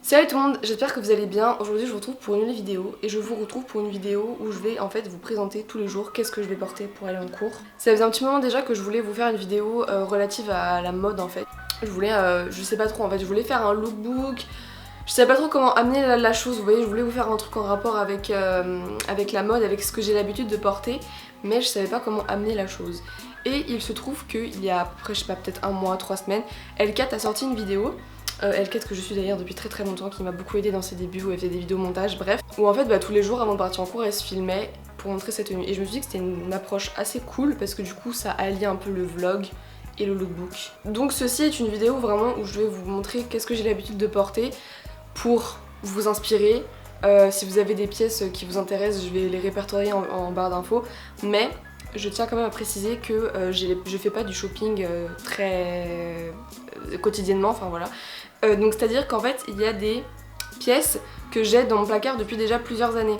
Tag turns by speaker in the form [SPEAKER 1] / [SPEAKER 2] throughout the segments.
[SPEAKER 1] Salut tout le monde, j'espère que vous allez bien. Aujourd'hui je vous retrouve pour une nouvelle vidéo et je vous retrouve pour une vidéo où je vais en fait vous présenter tous les jours qu'est-ce que je vais porter pour aller en cours. Ça faisait un petit moment déjà que je voulais vous faire une vidéo relative à la mode en fait. Je voulais, je sais pas trop en fait, je voulais faire un lookbook. Je savais pas trop comment amener la chose, vous voyez, je voulais vous faire un truc en rapport avec, avec la mode, avec ce que j'ai l'habitude de porter, mais je savais pas comment amener la chose. Et il se trouve qu'il y a après, je sais pas, peut-être un mois, 3 semaines, L4 a sorti une vidéo. L4 que je suis d'ailleurs depuis très longtemps, qui m'a beaucoup aidé dans ses débuts où elle faisait des vidéos montage, bref. Où en fait tous les jours avant de partir en cours elle se filmait pour montrer sa tenue. Et je me suis dit que c'était une approche assez cool parce que du coup ça allie un peu le vlog et le lookbook. Donc ceci est une vidéo vraiment où je vais vous montrer qu'est-ce que j'ai l'habitude de porter pour vous inspirer. Si vous avez des pièces qui vous intéressent, je vais les répertorier en barre d'infos. Mais je tiens quand même à préciser que je fais pas du shopping très quotidiennement, enfin voilà. Donc c'est à dire qu'en fait il y a des pièces que j'ai dans mon placard depuis déjà plusieurs années.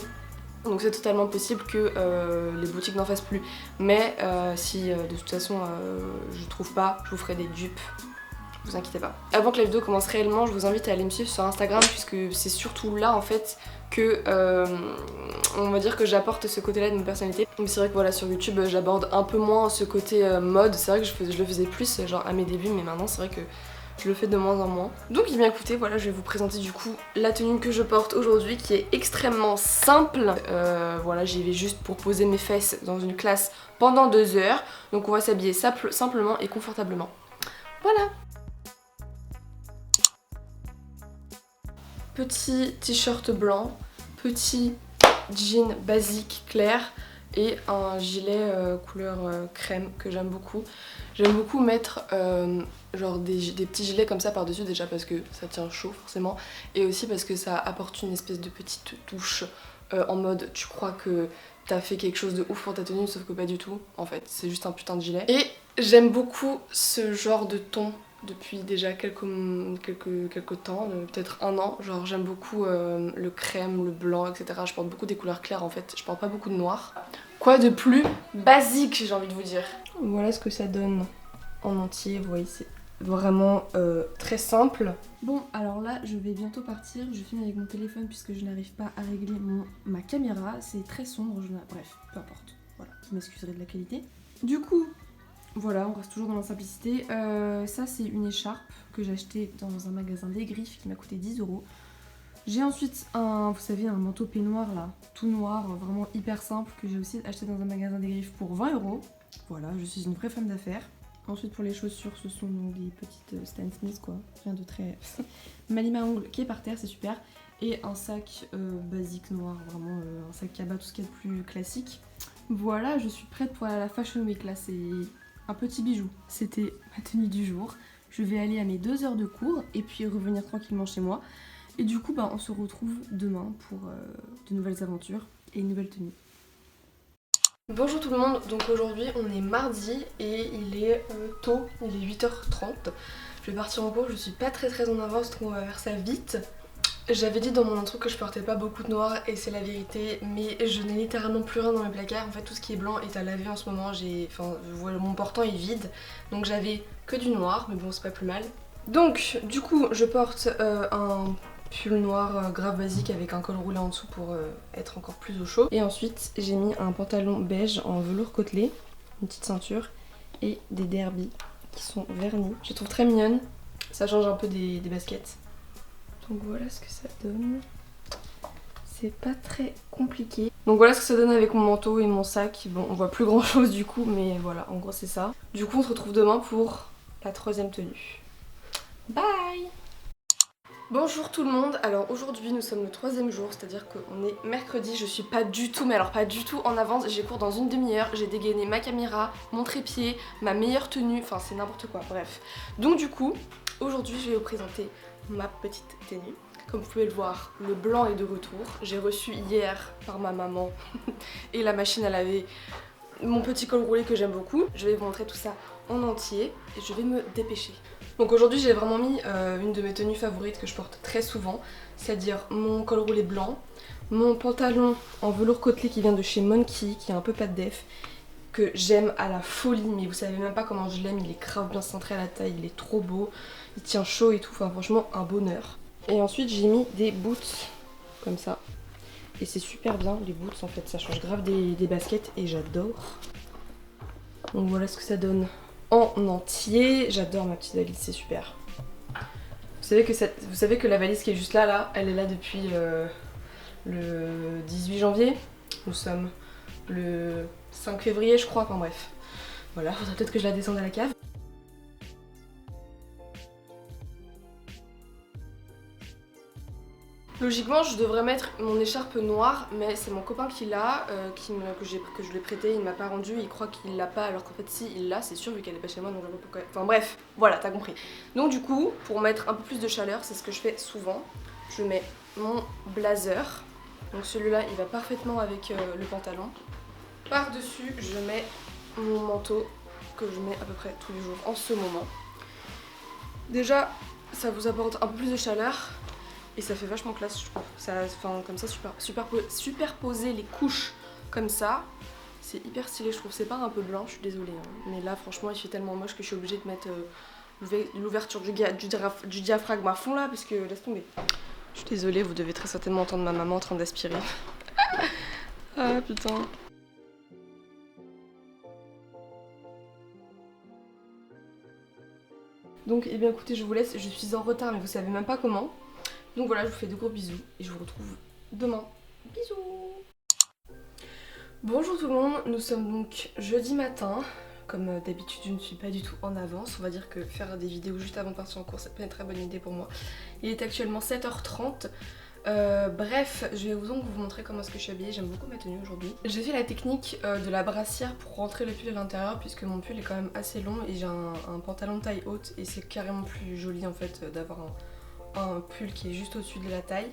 [SPEAKER 1] Donc c'est totalement possible que les boutiques n'en fassent plus. Mais si de toute façon je trouve pas, je vous ferai des dupes. Vous inquiétez pas. Avant que la vidéo commence réellement, je vous invite à aller me suivre sur Instagram puisque c'est surtout là en fait que on va dire que j'apporte ce côté-là de ma personnalité. Mais c'est vrai que voilà, sur YouTube j'aborde un peu moins ce côté mode. C'est vrai que je le faisais plus genre à mes débuts, mais maintenant c'est vrai que je le fais de moins en moins. Donc eh bien écoutez, voilà, je vais vous présenter du coup la tenue que je porte aujourd'hui qui est extrêmement simple. Voilà, j'y vais juste pour poser mes fesses dans une classe pendant 2 heures. Donc on va s'habiller simplement et confortablement. Voilà. Petit t-shirt blanc, petit jean basique clair et un gilet couleur crème que j'aime beaucoup. J'aime beaucoup mettre genre des petits gilets comme ça par dessus, déjà parce que ça tient chaud forcément, et aussi parce que ça apporte une espèce de petite touche en mode tu crois que t'as fait quelque chose de ouf pour ta tenue, sauf que pas du tout en fait, c'est juste un putain de gilet. Et j'aime beaucoup ce genre de ton depuis déjà quelques temps, peut-être un an. Genre j'aime beaucoup le crème, le blanc, etc. Je porte beaucoup des couleurs claires en fait, je porte pas beaucoup de noir. Quoi de plus basique, j'ai envie de vous dire. Voilà ce que ça donne en entier, vous voyez, c'est vraiment très simple. Bon, alors là je vais bientôt partir, je filme avec mon téléphone puisque je n'arrive pas à régler ma caméra, c'est très sombre, bref, peu importe, voilà, vous m'excuserez de la qualité. Du coup, voilà, on reste toujours dans la simplicité. Ça c'est une écharpe que j'ai achetée dans un magasin des Griffes qui m'a coûté 10 €. J'ai ensuite vous savez, un manteau peignoir là, tout noir, vraiment hyper simple, que j'ai aussi acheté dans un magasin des Griffes pour 20 €. Voilà, je suis une vraie femme d'affaires. Ensuite pour les chaussures, ce sont donc des petites Stan Smith quoi, rien de très... ma lime à ongles qui est par terre, c'est super. Et un sac basique noir, vraiment un sac cabas, tout ce qu'il y a de plus classique. Voilà, je suis prête pour aller à la Fashion Week là, c'est un petit bijou. C'était ma tenue du jour. Je vais aller à mes 2 heures de cours et puis revenir tranquillement chez moi. Et du coup, on se retrouve demain pour de nouvelles aventures et une nouvelle tenue. Bonjour tout le monde, donc aujourd'hui on est mardi et il est tôt, il est 8h30. Je vais partir en cours, je suis pas très en avance donc on va faire ça vite. J'avais dit dans mon intro que je portais pas beaucoup de noir et c'est la vérité, mais je n'ai littéralement plus rien dans mes placards. En fait tout ce qui est blanc est à laver en ce moment, mon portant est vide, donc j'avais que du noir, mais bon c'est pas plus mal. Donc du coup je porte un pull noir grave basique avec un col roulé en dessous pour être encore plus au chaud. Et ensuite j'ai mis un pantalon beige en velours côtelé, une petite ceinture et des derbies qui sont vernis. Je les trouve très mignonnes, ça change un peu des baskets. Donc voilà ce que ça donne. C'est pas très compliqué. Donc voilà ce que ça donne avec mon manteau et mon sac. Bon, on voit plus grand chose du coup, mais voilà, en gros c'est ça. Du coup on se retrouve demain pour la 3e tenue. Bye! Bonjour tout le monde, alors aujourd'hui nous sommes le 3e jour, c'est-à-dire qu'on est mercredi, je suis pas du tout, mais alors pas du tout en avance, j'ai cours dans une demi-heure, j'ai dégainé ma caméra, mon trépied, ma meilleure tenue, enfin c'est n'importe quoi, bref. Donc du coup, aujourd'hui je vais vous présenter ma petite tenue. Comme vous pouvez le voir, le blanc est de retour, j'ai reçu hier par ma maman et la machine à laver mon petit col roulé que j'aime beaucoup. Je vais vous montrer tout ça en entier et je vais me dépêcher. Donc aujourd'hui j'ai vraiment mis une de mes tenues favorites que je porte très souvent, c'est-à-dire mon col roulé blanc, mon pantalon en velours côtelé qui vient de chez Monkey, qui est un peu pas de def, que j'aime à la folie, mais vous savez même pas comment je l'aime, il est grave bien centré à la taille, il est trop beau, il tient chaud et tout, enfin franchement un bonheur. Et ensuite j'ai mis des boots comme ça. Et c'est super bien les boots en fait, ça change grave des baskets et j'adore. Donc voilà ce que ça donne en entier. J'adore ma petite valise, c'est super. Vous savez que la valise qui est juste là, elle est là depuis le 18 janvier. Nous sommes le 5 février je crois, enfin bref. Voilà, faudrait peut-être que je la descende à la cave. Logiquement, je devrais mettre mon écharpe noire, mais c'est mon copain qui l'a, que je lui ai prêté, il ne m'a pas rendu, il croit qu'il l'a pas, alors qu'en fait si, il l'a, c'est sûr, vu qu'elle est pas chez moi, donc je vois pas pourquoi... Enfin bref, voilà, t'as compris. Donc du coup, pour mettre un peu plus de chaleur, c'est ce que je fais souvent, je mets mon blazer, donc celui-là, il va parfaitement avec le pantalon. Par-dessus, je mets mon manteau, que je mets à peu près tous les jours en ce moment. Déjà, ça vous apporte un peu plus de chaleur. Et ça fait vachement classe, je trouve. Enfin, comme ça, superposer les couches comme ça, c'est hyper stylé, je trouve. C'est pas un peu blanc, je suis désolée. Hein. Mais là, franchement, il fait tellement moche que je suis obligée de mettre l'ouverture du diaphragme à fond là, parce que laisse tomber. Je suis désolée, vous devez très certainement entendre ma maman en train d'aspirer. Ah putain. Donc, eh bien écoutez, je vous laisse. Je suis en retard, mais vous savez même pas comment. Donc voilà, je vous fais de gros bisous et je vous retrouve demain. Bisous. Bonjour tout le monde, nous sommes donc jeudi matin. Comme d'habitude, je ne suis pas du tout en avance. On va dire que faire des vidéos juste avant de partir en cours, c'est pas une très bonne idée pour moi. Il est actuellement 7h30. Bref, je vais donc vous montrer comment est-ce que je suis habillée. J'aime beaucoup ma tenue aujourd'hui. J'ai fait la technique de la brassière pour rentrer le pull à l'intérieur, puisque mon pull est quand même assez long et j'ai un pantalon de taille haute et c'est carrément plus joli en fait d'avoir un pull qui est juste au-dessus de la taille.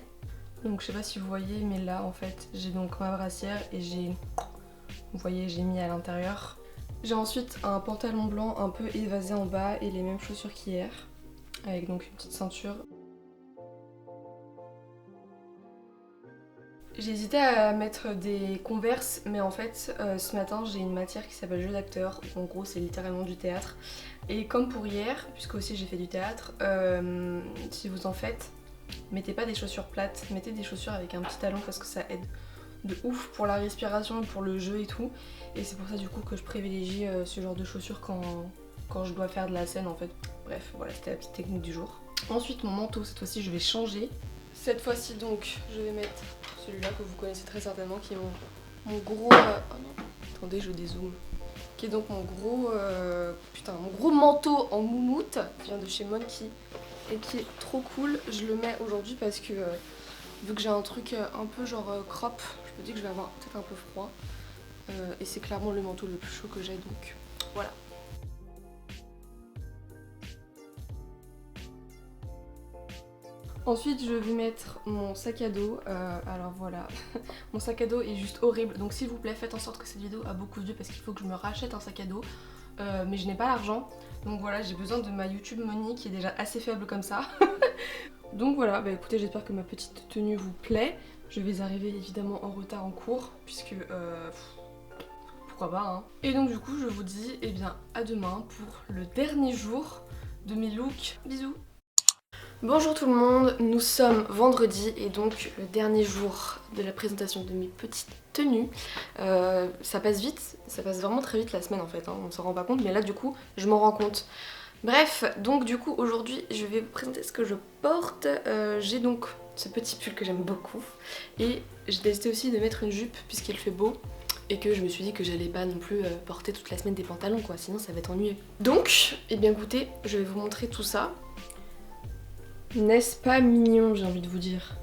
[SPEAKER 1] Donc je sais pas si vous voyez, mais là en fait j'ai donc ma brassière et vous voyez, j'ai mis à l'intérieur. J'ai ensuite un pantalon blanc un peu évasé en bas et les mêmes chaussures qu'hier, avec donc une petite ceinture. J'ai hésité à mettre des Converse, mais en fait ce matin j'ai une matière qui s'appelle jeu d'acteur, en gros c'est littéralement du théâtre. Et comme pour hier, puisque aussi j'ai fait du théâtre, si vous en faites, mettez pas des chaussures plates, mettez des chaussures avec un petit talon parce que ça aide de ouf pour la respiration, pour le jeu et tout. Et c'est pour ça du coup que je privilégie ce genre de chaussures quand je dois faire de la scène en fait. Bref, voilà, c'était la petite technique du jour. Ensuite mon manteau, cette fois-ci je vais changer. Cette fois-ci donc je vais mettre celui-là que vous connaissez très certainement, qui est mon gros... oh non, attendez, je dézoome. Qui est donc mon gros manteau en moumoute, qui vient de chez Monkey et qui est trop cool. Je le mets aujourd'hui parce que vu que j'ai un truc un peu genre crop, je me dis que je vais avoir peut-être un peu froid. Et c'est clairement le manteau le plus chaud que j'ai, donc voilà. Ensuite je vais mettre mon sac à dos, alors voilà, mon sac à dos est juste horrible, donc s'il vous plaît faites en sorte que cette vidéo a beaucoup de vues parce qu'il faut que je me rachète un sac à dos, mais je n'ai pas l'argent, donc voilà, j'ai besoin de ma YouTube money qui est déjà assez faible comme ça. Donc voilà, bah écoutez, j'espère que ma petite tenue vous plaît. Je vais arriver évidemment en retard en cours, puisque pourquoi pas hein. Et donc du coup je vous dis eh bien à demain pour le dernier jour de mes looks. Bisous. Bonjour tout le monde, nous sommes vendredi et donc le dernier jour de la présentation de mes petites tenues. Ça passe vite, ça passe vraiment très vite la semaine en fait, hein, on ne s'en rend pas compte, mais là du coup je m'en rends compte. Bref, donc du coup aujourd'hui je vais vous présenter ce que je porte. J'ai donc ce petit pull que j'aime beaucoup et j'ai décidé aussi de mettre une jupe puisqu'il fait beau et que je me suis dit que j'allais pas non plus porter toute la semaine des pantalons quoi, sinon ça va être ennuyeux. Donc, eh bien écoutez, je vais vous montrer tout ça. N'est-ce pas mignon, j'ai envie de vous dire.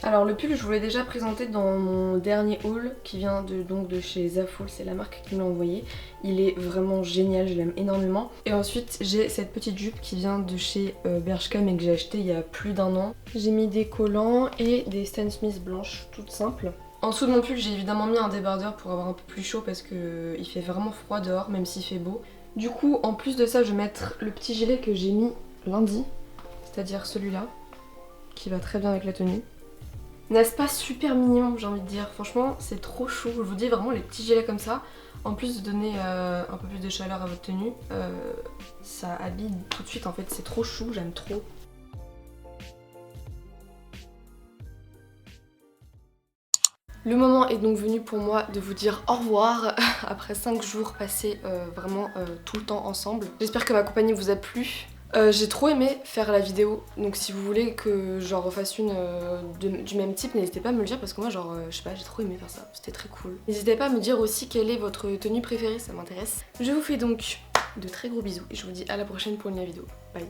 [SPEAKER 1] Alors le pull je vous l'ai déjà présenté dans mon dernier haul qui vient donc de chez Zaful, c'est la marque qui me l'a envoyé. Il est vraiment génial, je l'aime énormément. Et ensuite j'ai cette petite jupe qui vient de chez Bershka mais que j'ai acheté il y a plus d'1 an. J'ai mis des collants et des Stan Smith blanches toutes simples. En dessous de mon pull j'ai évidemment mis un débardeur pour avoir un peu plus chaud parce que il fait vraiment froid dehors même s'il fait beau. Du coup en plus de ça je vais mettre le petit gilet que j'ai mis lundi, c'est-à-dire celui-là qui va très bien avec la tenue. N'est-ce pas super mignon, j'ai envie de dire. Franchement, c'est trop chou. Je vous dis vraiment les petits gilets comme ça, en plus de donner un peu plus de chaleur à votre tenue, ça habille tout de suite en fait. C'est trop chou, j'aime trop. Le moment est donc venu pour moi de vous dire au revoir après 5 jours passés vraiment tout le temps ensemble. J'espère que ma compagnie vous a plu. J'ai trop aimé faire la vidéo, donc si vous voulez que j'en refasse une du même type, n'hésitez pas à me le dire parce que moi genre je sais pas, j'ai trop aimé faire ça, c'était très cool. N'hésitez pas à me dire aussi quelle est votre tenue préférée, ça m'intéresse. Je vous fais donc de très gros bisous et je vous dis à la prochaine pour une nouvelle vidéo. Bye.